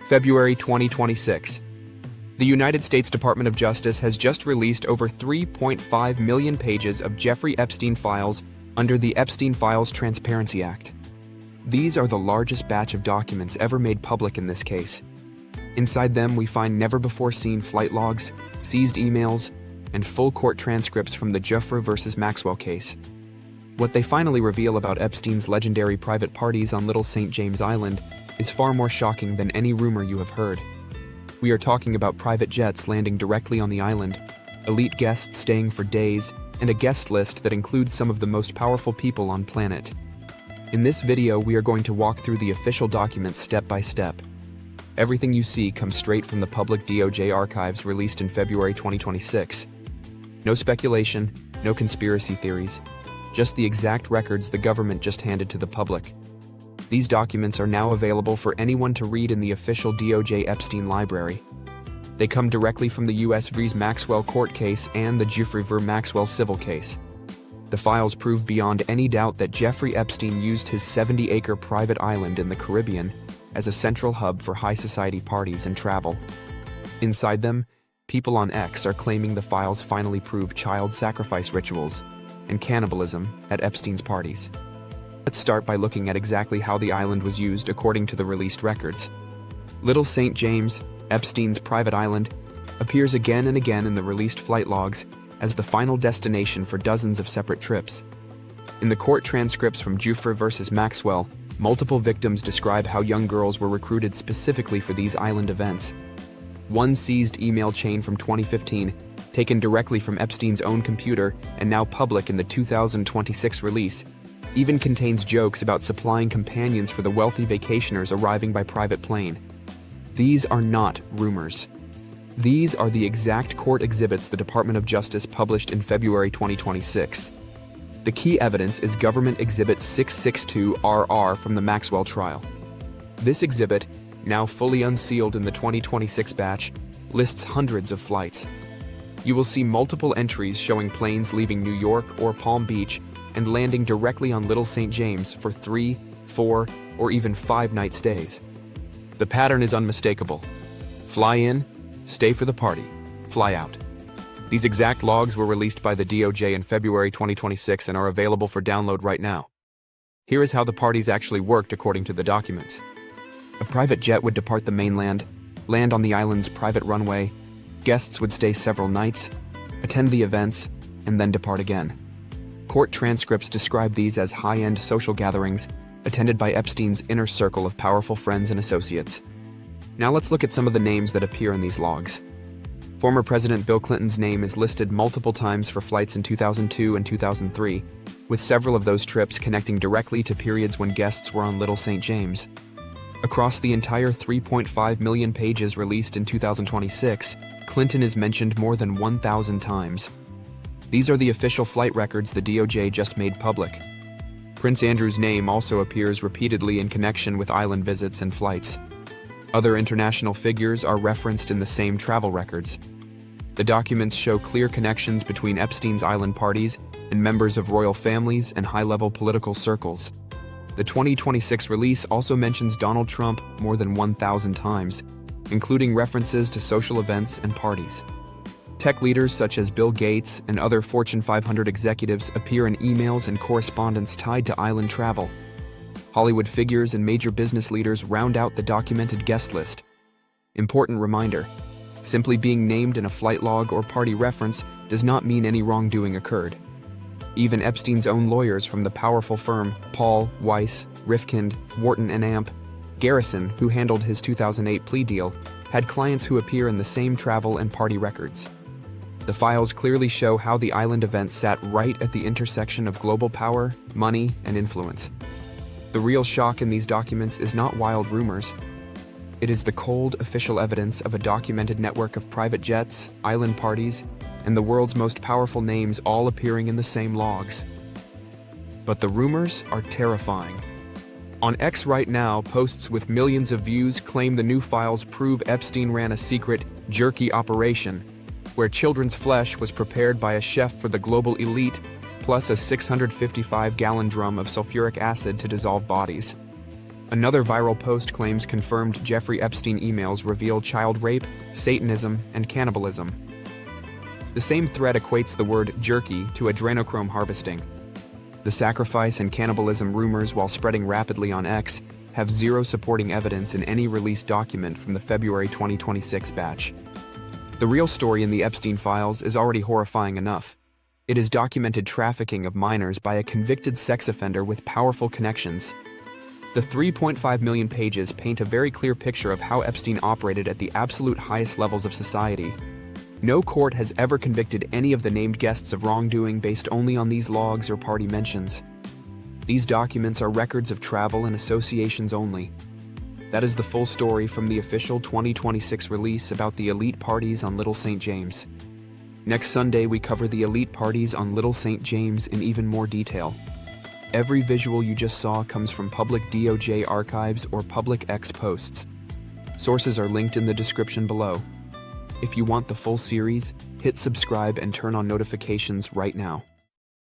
February 2026. The United States Department of Justice has just released over 3.5 million pages of Jeffrey Epstein files under the Epstein Files Transparency Act. These are the largest batch of documents ever made public in this case. Inside them, we find never-before-seen flight logs, seized emails, and full court transcripts from the Jeffrey versus Maxwell case. What they finally reveal about Epstein's legendary private parties on Little St. James Island is far more shocking than any rumor you have heard. We are talking about private jets landing directly on the island, elite guests staying for days, and a guest list that includes some of the most powerful people on planet. In this video, we are going to walk through the official documents step by step. Everything you see comes straight from the public DOJ archives released in February 2026. No speculation, no conspiracy theories, just the exact records the government just handed to the public. These documents are now available for anyone to read in the official DOJ Epstein library. They come directly from the U.S. vs. Maxwell court case and the Jeffrey vs. Maxwell civil case. The files prove beyond any doubt that Jeffrey Epstein used his 70-acre private island in the Caribbean as a central hub for high society parties and travel. Inside them, people on X are claiming the files finally prove child sacrifice rituals and cannibalism at Epstein's parties. Let's start by looking at exactly how the island was used according to the released records. Little St. James, Epstein's private island, appears again and again in the released flight logs as the final destination for dozens of separate trips. In the court transcripts from Jeffrey versus Maxwell, multiple victims describe how young girls were recruited specifically for these island events. One seized email chain from 2015, taken directly from Epstein's own computer and now public in the 2026 release, even contains jokes about supplying companions for the wealthy vacationers arriving by private plane. These are not rumors. These are the exact court exhibits the Department of Justice published in February 2026. The key evidence is Government Exhibit 662RR from the Maxwell trial. This exhibit, now fully unsealed in the 2026 batch, lists hundreds of flights. You will see multiple entries showing planes leaving New York or Palm Beach and landing directly on Little St. James for 3, 4, or even 5-night stays. The pattern is unmistakable. Fly in, stay for the party, fly out. These exact logs were released by the DOJ in February 2026 and are available for download right now. Here is how the parties actually worked according to the documents. A private jet would depart the mainland, land on the island's private runway, guests would stay several nights, attend the events, and then depart again. Court transcripts describe these as high-end social gatherings, attended by Epstein's inner circle of powerful friends and associates. Now let's look at some of the names that appear in these logs. Former President Bill Clinton's name is listed multiple times for flights in 2002 and 2003, with several of those trips connecting directly to periods when guests were on Little St. James. Across the entire 3.5 million pages released in 2026, Clinton is mentioned more than 1,000 times. These are the official flight records the DOJ just made public. Prince Andrew's name also appears repeatedly in connection with island visits and flights. Other international figures are referenced in the same travel records. The documents show clear connections between Epstein's island parties and members of royal families and high-level political circles. The 2026 release also mentions Donald Trump more than 1,000 times, including references to social events and parties. Tech leaders such as Bill Gates and other Fortune 500 executives appear in emails and correspondence tied to island travel. Hollywood figures and major business leaders round out the documented guest list. Important reminder: simply being named in a flight log or party reference does not mean any wrongdoing occurred. Even Epstein's own lawyers from the powerful firm Paul, Weiss, Rifkind, Wharton and Amp, Garrison, who handled his 2008 plea deal, had clients who appear in the same travel and party records. The files clearly show how the island events sat right at the intersection of global power, money, and influence. The real shock in these documents is not wild rumors. It is the cold, official evidence of a documented network of private jets, island parties, and the world's most powerful names all appearing in the same logs. But the rumors are terrifying. On X right now, posts with millions of views claim the new files prove Epstein ran a secret, jerky operation, where children's flesh was prepared by a chef for the global elite, plus a 655-gallon drum of sulfuric acid to dissolve bodies. Another viral post claims confirmed Jeffrey Epstein emails reveal child rape, Satanism, and cannibalism. The same thread equates the word jerky to adrenochrome harvesting. The sacrifice and cannibalism rumors, while spreading rapidly on X, have zero supporting evidence in any released document from the February 2026 batch. The real story in the Epstein files is already horrifying enough. It is documented trafficking of minors by a convicted sex offender with powerful connections. The 3.5 million pages paint a very clear picture of how Epstein operated at the absolute highest levels of society. No court has ever convicted any of the named guests of wrongdoing based only on these logs or party mentions. These documents are records of travel and associations only. That is the full story from the official 2026 release about the elite parties on Little St. James. Next Sunday, we cover the elite parties on Little St. James in even more detail. Every visual you just saw comes from public DOJ archives or public X posts. Sources are linked in the description below. If you want the full series, hit subscribe and turn on notifications right now.